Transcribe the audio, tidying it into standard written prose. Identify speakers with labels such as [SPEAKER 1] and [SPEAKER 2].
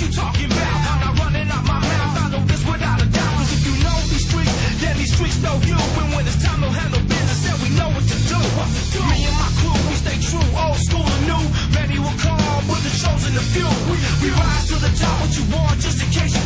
[SPEAKER 1] you talking about? I'm not running out my mouth, I know this without a doubt. Cause if you know these streets, then these streets know you. And when it's time to handle business, then we know what to do. Me and my crew, we stay true, old school and new. Many will call, but the chosen the few. We rise to the top, what you want, just in case you